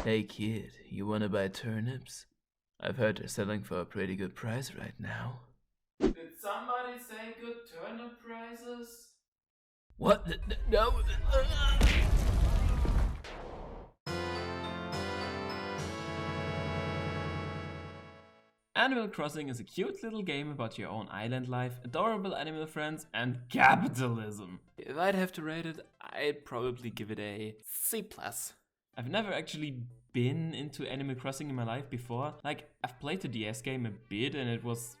Hey kid, you wanna buy turnips? I've heard they're selling for a pretty good price right now. Did somebody say good turnip prices? What? No. Animal Crossing is a cute little game about your own island life, adorable animal friends, and capitalism. If I'd have to rate it, I'd probably give it a C+. I've never actually been into Animal Crossing in my life before. Like, I've played the DS game a bit and it was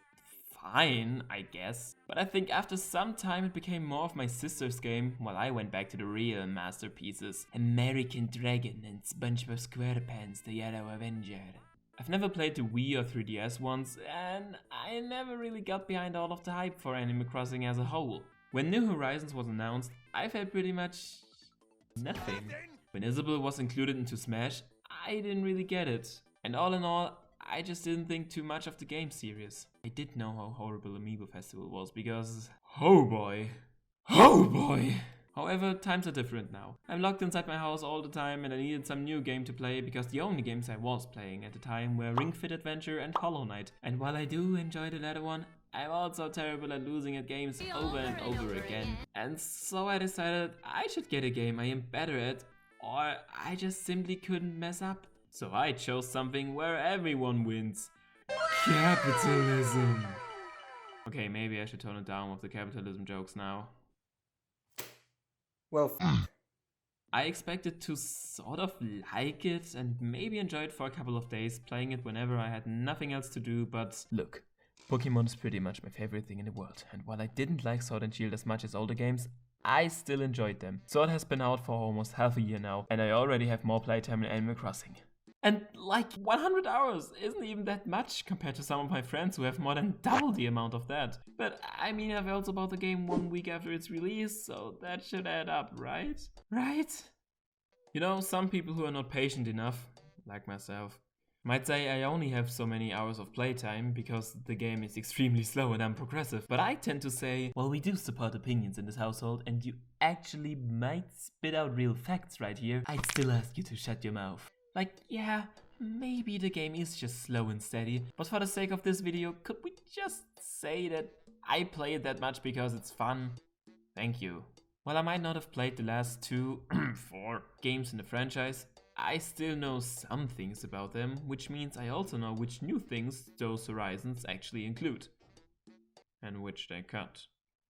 fine, I guess. But I think after some time it became more of my sister's game, while I went back to the real masterpieces, American Dragon and SpongeBob SquarePants, the Yellow Avenger. I've never played the Wii or 3DS ones, and I never really got behind all of the hype for Animal Crossing as a whole. When New Horizons was announced, I felt pretty much nothing. When Isabelle was included into Smash, I didn't really get it. And all in all, I just didn't think too much of the game series. I did know how horrible Amiibo Festival was because, oh boy. However, times are different now. I'm locked inside my house all the time and I needed some new game to play because the only games I was playing at the time were Ring Fit Adventure and Hollow Knight. And while I do enjoy the latter one, I'm also terrible at losing at games over and over again. And so I decided I should get a game I am better at, or I just simply couldn't mess up. So I chose something where everyone wins. Capitalism. Okay, maybe I should tone it down with the capitalism jokes now. Well, I expected to sort of like it and maybe enjoy it for a couple of days, playing it whenever I had nothing else to do, but Look, Pokemon is pretty much my favorite thing in the world, and while I didn't like Sword and Shield as much as older games, I still enjoyed them. Sword has been out for almost half a year now, and I already have more playtime in Animal Crossing. And like 100 hours isn't even that much compared to some of my friends who have more than double the amount of that. But I mean, I've also bought the game 1 week after its release, so that should add up, right? Right? You know, some people who are not patient enough, like myself, might say I only have so many hours of playtime because the game is extremely slow and unprogressive. But I tend to say, well, we do support opinions in this household and you actually might spit out real facts right here. I'd still ask you to shut your mouth. Like, yeah, maybe the game is just slow and steady, but for the sake of this video, could we just say that I play it that much because it's fun? Thank you. While I might not have played the last 4 games in the franchise, I still know some things about them, which means I also know which new things those Horizons actually include. And which they cut.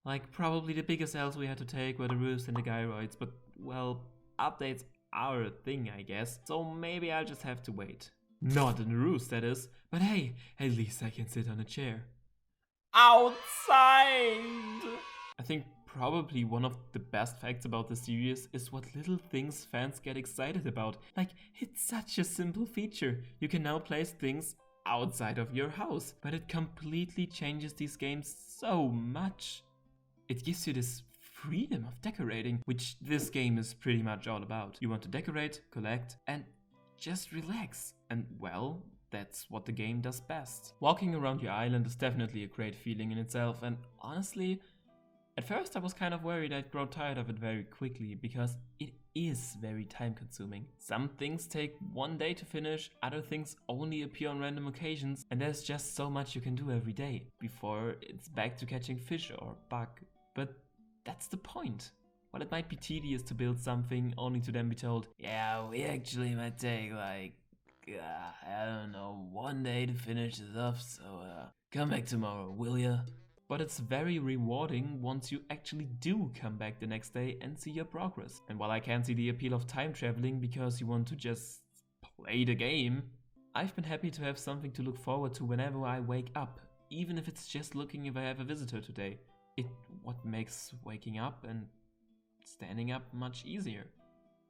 Like, probably the biggest L's we had to take were the Roost and the gyroids, but, well, updates are a thing, I guess, so maybe I'll just have to wait. Not in the Roost, that is, but hey, at least I can sit on a chair. Outside! I think probably one of the best facts about the series is what little things fans get excited about. Like, it's such a simple feature. You can now place things outside of your house, but it completely changes these games so much. It gives you this freedom of decorating, which this game is pretty much all about. You want to decorate, collect, and just relax. And well, that's what the game does best. Walking around your island is definitely a great feeling in itself, and honestly, at first I was kind of worried I'd grow tired of it very quickly, because it is very time consuming. Some things take 1 day to finish, other things only appear on random occasions, and there's just so much you can do every day, before it's back to catching fish or bug. But that's the point. While it might be tedious to build something only to then be told, yeah, we actually might take like, I don't know, 1 day to finish this off, so come back tomorrow, will ya? But it's very rewarding once you actually do come back the next day and see your progress. And while I can't see the appeal of time traveling because you want to just play the game, I've been happy to have something to look forward to whenever I wake up, even if it's just looking if I have a visitor today. What makes waking up and standing up much easier.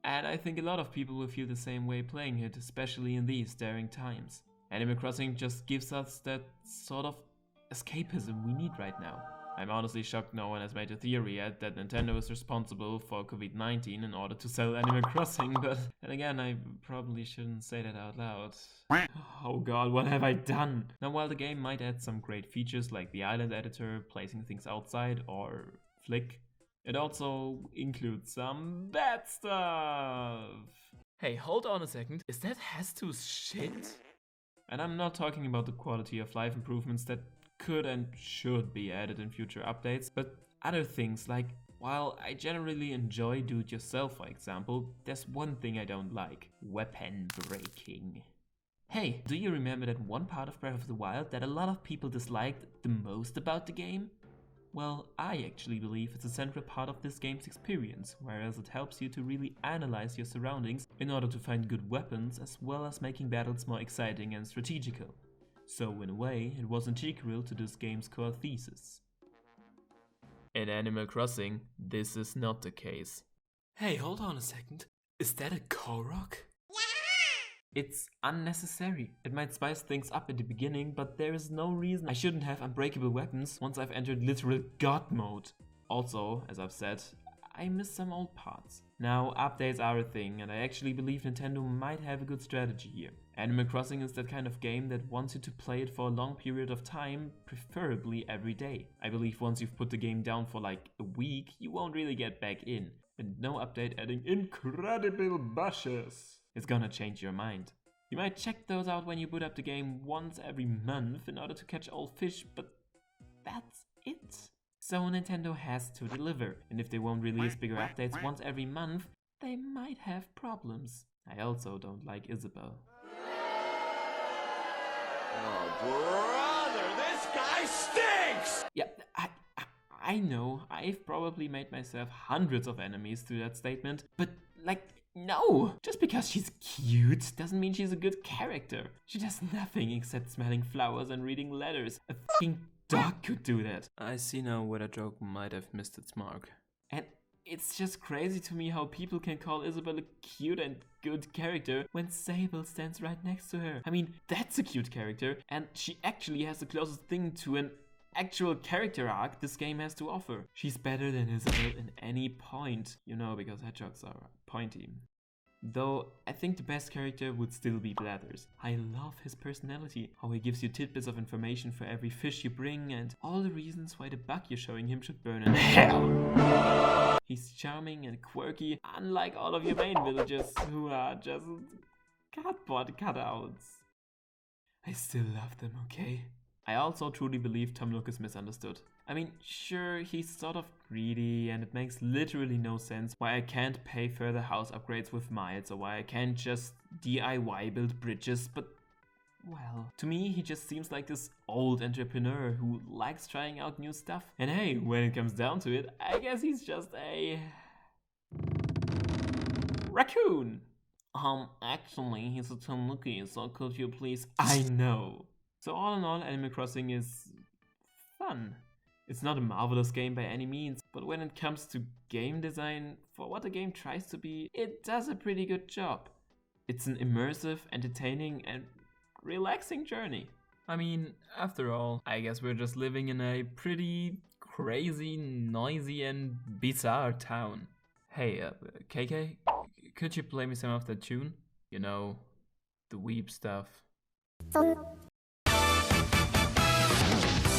And I think a lot of people will feel the same way playing it, especially in these daring times. Animal Crossing just gives us that sort of escapism we need right now. I'm honestly shocked no one has made a theory yet that Nintendo is responsible for COVID-19 in order to sell Animal Crossing, but then again, I probably shouldn't say that out loud. Oh god, what have I done? Now, while the game might add some great features like the island editor, placing things outside, or Flick, it also includes some bad stuff. Hey, hold on a second. Is that Hastu's shit? And I'm not talking about the quality of life improvements that could and should be added in future updates, but other things like, while I generally enjoy do-it-yourself, for example, there's one thing I don't like: weapon breaking. Hey, do you remember that one part of Breath of the Wild that a lot of people disliked the most about the game? Well, I actually believe it's a central part of this game's experience, whereas it helps you to really analyze your surroundings in order to find good weapons, as well as making battles more exciting and strategical. So in a way, it was integral to this game's core thesis. In Animal Crossing, this is not the case. Hey, hold on a second. Is that a Korok? It's unnecessary. It might spice things up at the beginning, but there is no reason I shouldn't have unbreakable weapons once I've entered literal God mode. Also, as I've said, I miss some old parts. Now, updates are a thing, and I actually believe Nintendo might have a good strategy here. Animal Crossing is that kind of game that wants you to play it for a long period of time, preferably every day. I believe once you've put the game down for like a week, you won't really get back in. And no update adding incredible bushes is gonna change your mind. You might check those out when you boot up the game once every month in order to catch old fish, but that's it. So Nintendo has to deliver, and if they won't release bigger updates once every month, they might have problems. I also don't like Isabelle. Oh, brother, this guy stinks! Yeah, I know, I've probably made myself hundreds of enemies through that statement, but like, no! Just because she's cute doesn't mean she's a good character. She does nothing except smelling flowers and reading letters. A fucking dog could do that. I see now where that joke might have missed its mark. And it's just crazy to me how people can call Isabelle a cute and good character when Sable stands right next to her. I mean, that's a cute character, and she actually has the closest thing to an actual character arc this game has to offer. She's better than Isabelle in any point, you know, because hedgehogs are pointy. Though I think the best character would still be Blathers. I love his personality, how he gives you tidbits of information for every fish you bring, and all the reasons why the bug you're showing him should burn in hell. He's charming and quirky, unlike all of your main villagers who are just cardboard cutouts. I still love them, okay? I also truly believe Tom Nook is misunderstood. I mean, sure, he's sort of greedy, and it makes literally no sense why I can't pay further house upgrades with miles, or why I can't just DIY build bridges, but well, to me he just seems like this old entrepreneur who likes trying out new stuff. And hey, when it comes down to it, I guess he's just a raccoon. Actually, he's a tanuki, so could you please— I know. So all in all, Animal Crossing is fun. It's not a marvelous game by any means, but when it comes to game design, for what the game tries to be, it does a pretty good job. It's an immersive, entertaining, and relaxing journey. I mean, after all, I guess we're just living in a pretty crazy, noisy, and bizarre town. Hey, KK, could you play me some of that tune? You know, the weep stuff.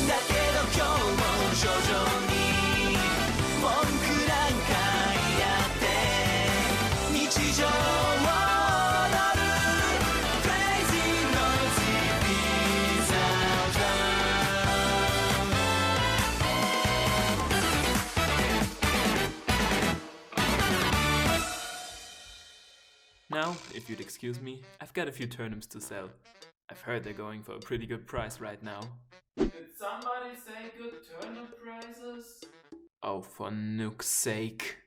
だけど今日も徐々に文句なんか言い合って日常を踊る Crazy Noisy Pizza Now, if you'd excuse me, I've got a few turnips to sell. I've heard they're going for a pretty good price right now. Did somebody say good turnip prices? Oh, for Nook's sake.